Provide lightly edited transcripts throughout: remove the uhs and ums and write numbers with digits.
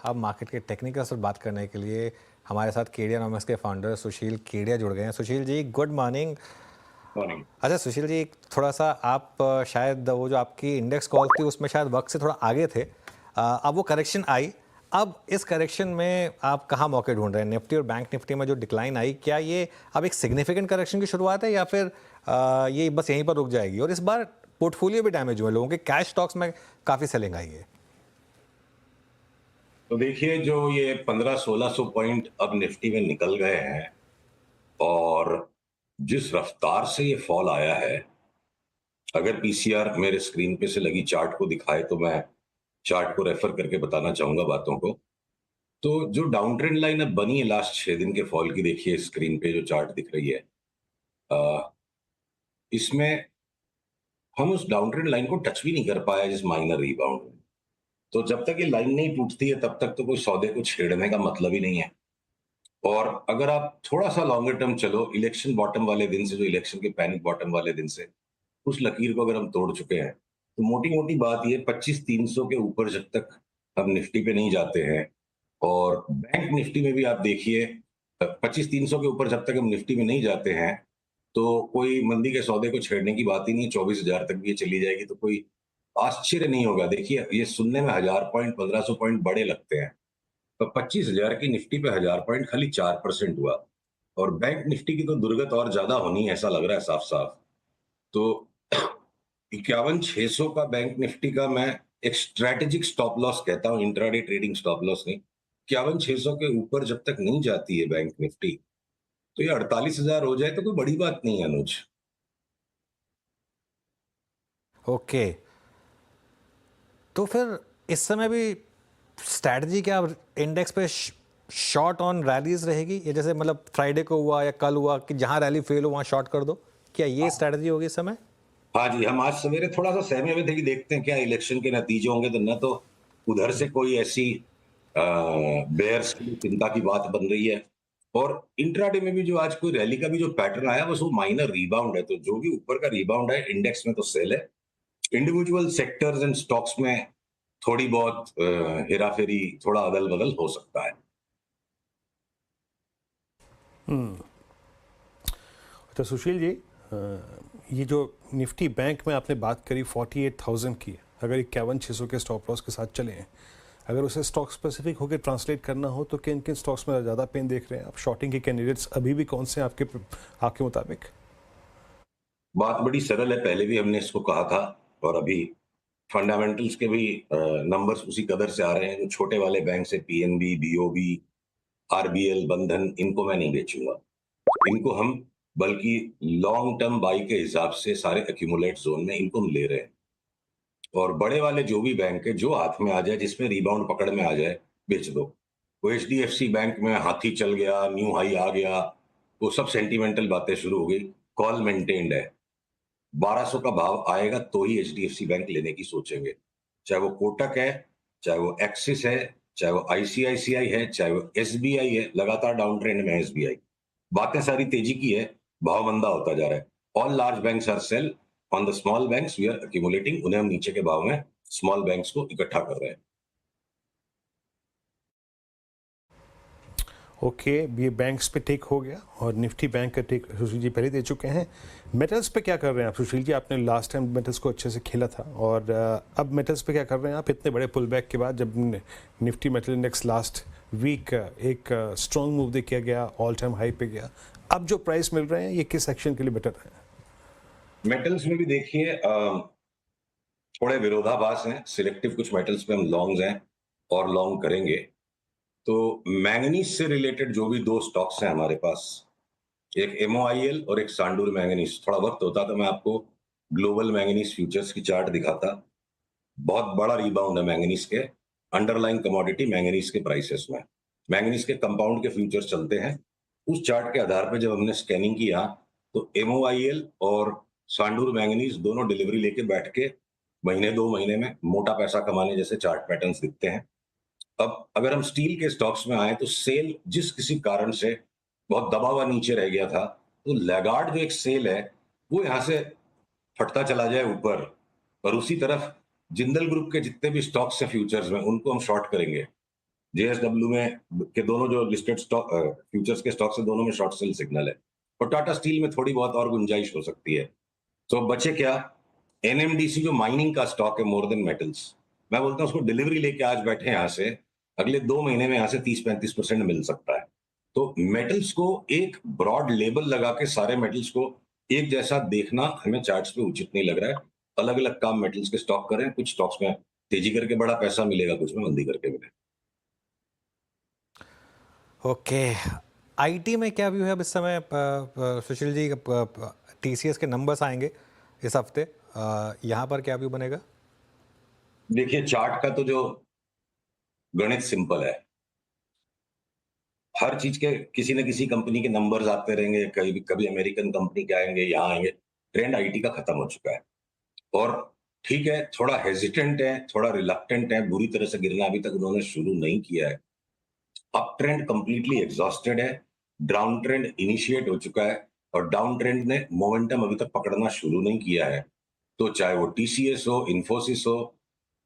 अब मार्केट के टेक्निकल से बात करने के लिए हमारे साथ केडियानॉमिक्स के फाउंडर सुशील केडिया जुड़ गए हैं। Sushil ji, good morning. Morning. अच्छा सुशील जी, थोड़ा सा आप शायद वो जो आपकी इंडेक्स कॉल थी उसमें शायद वक्त से थोड़ा आगे थे। अब वो करेक्शन आई, अब इस करेक्शन में आप कहाँ मौके ढूंढ रहे हैं? निफ्टी और बैंक निफ्टी में जो डिक्लाइन आई, क्या ये अब एक सिग्निफिकेंट करेक्शन की शुरुआत है या फिर ये बस यहीं पर रुक जाएगी? और इस बार पोर्टफोलियो भी डैमेज हुए, लोगों के कैश स्टॉक्स में काफ़ी सेलिंग आई है। तो देखिए, जो ये 1500-1600 पॉइंट अब निफ्टी में निकल गए हैं और जिस रफ्तार से ये फॉल आया है, अगर पीसीआर मेरे स्क्रीन पे से लगी चार्ट को दिखाए तो मैं चार्ट को रेफर करके बताना चाहूंगा बातों को। तो जो डाउन ट्रेंड लाइन अब बनी है लास्ट 6 दिन के फॉल की, देखिए स्क्रीन पे जो चार्ट दिख रही है, इसमें हम उस डाउन ट्रेंड लाइन को टच भी नहीं कर पाया जिस माइनर रिबाउंड में। तो जब तक ये लाइन नहीं टूटती है तब तक तो कोई सौदे को छेड़ने का मतलब ही नहीं है। और अगर आप थोड़ा सा लॉन्गर टर्म चलो, इलेक्शन बॉटम वाले दिन से, जो इलेक्शन के पैनिक बॉटम वाले दिन से उस लकीर को अगर हम तोड़ चुके हैं, तो मोटी मोटी बात ये 25,300 के ऊपर जब तक हम निफ्टी पे नहीं जाते हैं, और बैंक निफ्टी में भी आप देखिए 25,300 के ऊपर जब तक हम निफ्टी में नहीं जाते हैं, तो कोई मंदी के सौदे को छेड़ने की बात ही नहीं। 24,000 तक भी ये चली जाएगी तो कोई आश्चर्य नहीं होगा। देखिए, ये सुनने में 1000 पॉइंट 1500 पॉइंट बड़े लगते हैं, तो 25,000 की निफ्टी पे 1000 पॉइंट खाली 4% हुआ। और बैंक निफ्टी की तो दुर्गत और ज्यादा होनी है, ऐसा लग रहा है साफ साफ। तो 51,600 का बैंक निफ्टी का मैं एक स्ट्रेटेजिक स्टॉप लॉस कहता हूं, इंट्राडे ट्रेडिंग स्टॉप लॉस नहीं। 51,600 के ऊपर जब तक नहीं जाती है बैंक निफ्टी, तो ये 48,000 हो जाए तो कोई बड़ी बात नहीं है अनुज। ओके, तो फिर इस समय भी स्ट्रैटेजी क्या इंडेक्स पे शॉर्ट ऑन रैलीज रहेगी, या जैसे मतलब फ्राइडे को हुआ या कल हुआ कि जहां रैली फेल हो वहां शॉर्ट कर दो? क्या ये स्ट्रैटेजी होगी इस समय? हाँ जी, हम आज सवेरे थोड़ा सा सहमे हुए थे कि देखते हैं क्या इलेक्शन के नतीजे होंगे, तो न तो उधर से कोई ऐसी बेयर्स की चिंता की बात बन रही है, और इंट्राडे में भी जो आज कोई रैली का भी जो पैटर्न आया, बस वो माइनर रिबाउंड है। तो जो भी ऊपर का रिबाउंड है इंडेक्स में तो सेल है। इंडिविजुअल सेक्टर्स एंड स्टॉक्स में थोड़ी बहुत हेराफेरी, थोड़ा अदल बदल हो सकता है। तो सुशील जी, ये जो निफ्टी बैंक में आपने बात करी 48,000 की, अगर 51,600 के स्टॉप लॉस के साथ चले हैं, अगर उसे स्टॉक स्पेसिफिक होकर ट्रांसलेट करना हो तो किन किन स्टॉक्स में ज़्यादा पेन देख रहे हैं आप? शॉर्टिंग के कैंडिडेट्स अभी भी कौन से हैं आपके मुताबिक? बात बड़ी सरल है, पहले भी हमने इसको कहा था, और अभी फंडामेंटल्स के भी नंबर्स उसी कदर से आ रहे हैं। जो छोटे वाले बैंक से पीएनबी, बीओबी, आरबीएल, बंधन, इनको मैं नहीं बेचूंगा। इनको हम बल्कि लॉन्ग टर्म बाई के हिसाब से सारे एक्यूमुलेट जोन में इनको हम ले रहे हैं। और बड़े वाले जो भी बैंक है, जो हाथ में आ जाए, जिसमें रिबाउंड पकड़ में आ जाए, बेच दो। वो एचडीएफसी बैंक में हाथी चल गया, न्यू हाई आ गया, वो सब सेंटिमेंटल बातें शुरू हो गई। कॉल मेंटेन्ड है, 1200 का भाव आएगा तो ही एचडीएफसी बैंक लेने की सोचेंगे। चाहे वो कोटक है, चाहे वो एक्सिस है, चाहे वो आईसीआईसीआई है, चाहे वो एसबीआई है। लगातार डाउन ट्रेंड में एसबीआई, बातें सारी तेजी की है, भाव मंदा होता जा रहा है। All large banks are sell, on the small banks we are accumulating. उन्हें हम नीचे के भाव में स्मॉल बैंक्स को इकट्ठा कर रहे हैं। ओके, ये बैंक्स पे टेक हो गया और निफ्टी बैंक का टेक सुशील जी पहले दे चुके हैं। मेटल्स पे क्या कर रहे हैं आप सुशील जी? आपने लास्ट टाइम मेटल्स को अच्छे से खेला था, और अब मेटल्स पे क्या कर रहे हैं आप इतने बड़े पुल बैक के बाद? जब Nifty metal index last week एक स्ट्रॉन्ग मूव देखा गया, ऑल टाइम हाई पे गया, अब जो प्राइस मिल रहे हैं ये किस सेक्शन के लिए बेटर है? मेटल्स में भी देखिए थोड़े विरोधाभास हैं। सिलेक्टिव कुछ मेटल्स पे हम लॉन्ग्स हैं और लॉन्ग करेंगे। तो मैंगनीज से रिलेटेड जो भी दो स्टॉक्स हैं हमारे पास, एक एमओआईएल और एक सांडूर मैंगनीज। थोड़ा वक्त होता तो मैं आपको ग्लोबल मैंगनीज फ्यूचर्स की चार्ट दिखाता। बहुत बड़ा रिबाउंड है मैंगनीज के अंडरलाइन कमोडिटी मैंगनीज के प्राइसेस में। मैंगनीज के कंपाउंड के फ्यूचर्स चलते हैं। उस चार्ट के आधार पर जब हमने स्कैनिंग किया, तो एमओआईएल और सांडूर मैंगनीज दोनों डिलीवरी लेके बैठ के महीने 2 महीने में मोटा पैसा कमाने जैसे चार्ट पैटर्न्स दिखते हैं। अब अगर हम स्टील के स्टॉक्स में आए, तो सेल जिस किसी कारण से बहुत दबा हुआ नीचे रह गया था, तो लैगार्ड जो एक सेल है, वो यहां से फटता चला जाए ऊपर, और उसी तरफ जिंदल ग्रुप के जितने भी स्टॉक्स हैं फ्यूचर्स में, उनको हम शॉर्ट करेंगे। JSW में के दोनों जो लिस्टेड स्टॉक फ्यूचर्स के स्टॉक से दोनों में शॉर्ट सेल सिग्नल है, और टाटा स्टील में थोड़ी बहुत और गुंजाइश हो सकती है। तो बचे क्या? NMDC जो माइनिंग का स्टॉक है, मोर देन मेटल्स, मैं बोलता हूँ उसको डिलीवरी लेके आज बैठे यहाँ से, अगले 2 महीने में यहाँ से 30-35% मिल सकता है। तो मेटल्स को एक ब्रॉड लेबल लगा के सारे मेटल्स को एक जैसा देखना हमें चार्ट्स पे उचित नहीं लग रहा है। अलग अलग काम मेटल्स के स्टॉक करें, कुछ स्टॉक्स में तेजी करके बड़ा पैसा मिलेगा, कुछ में मंदी करके मिलेगा। ओके, आईटी में क्या व्यू है अब इस समय? सुशील जी, TCS के नंबर्स आएंगे इस हफ्ते, यहाँ पर क्या व्यू बनेगा? देखिए, चार्ट का तो जो गणित सिंपल है, हर चीज के किसी न किसी कंपनी के नंबर्स आते रहेंगे, कभी कभी अमेरिकन कंपनी के आएंगे, यहाँ आएंगे। ट्रेंड आईटी का खत्म हो चुका है, और ठीक है, थोड़ा हेजिटेंट है, थोड़ा रिलक्टेंट है, बुरी तरह से गिरना अभी तक उन्होंने शुरू नहीं किया है। अप ट्रेंड कंप्लीटली एग्जॉस्टेड है, डाउन ट्रेंड इनिशिएट हो चुका है, और डाउन ट्रेंड ने मोमेंटम अभी तक पकड़ना शुरू नहीं किया है। तो चाहे वो TCS हो, इन्फोसिस हो,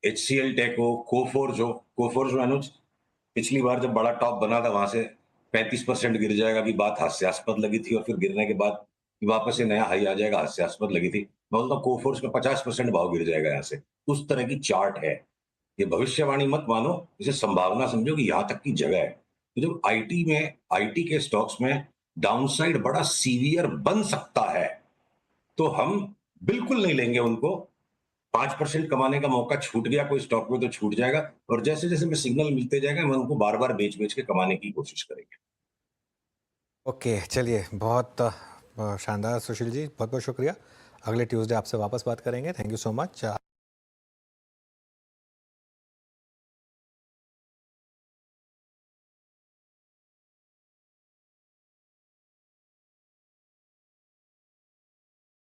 HCL टेक हो, कोफोर्ज हो अनुज, पिछली बार जब बड़ा टॉप बना था वहां से 35% गिर जाएगा की बात हास्यास्पद लगी थी, और फिर गिरने के बाद वापस से नया हाई आ जाएगा, हास्यास्पद लगी थी। मैं बोलता हूँ कोफोर्स में 50% भाव गिर जाएगा यहाँ से, उस तरह की चार्ट है। ये भविष्यवाणी मत मानो, इसे संभावना समझो कि यहाँ तक की जगह है। तो जब आईटी के स्टॉक्स में डाउनसाइड बड़ा सीवियर बन सकता है, तो हम बिल्कुल नहीं लेंगे उनको। 5% कमाने का मौका छूट गया कोई स्टॉक में तो छूट जाएगा, और जैसे जैसे हमें सिग्नल मिलते जाएगा हम उनको बार बार बेच बेच के कमाने की कोशिश करेंगे। ओके, चलिए, बहुत शानदार सुशील जी, बहुत बहुत शुक्रिया। अगले ट्यूसडे आपसे वापस बात करेंगे। Thank you so much.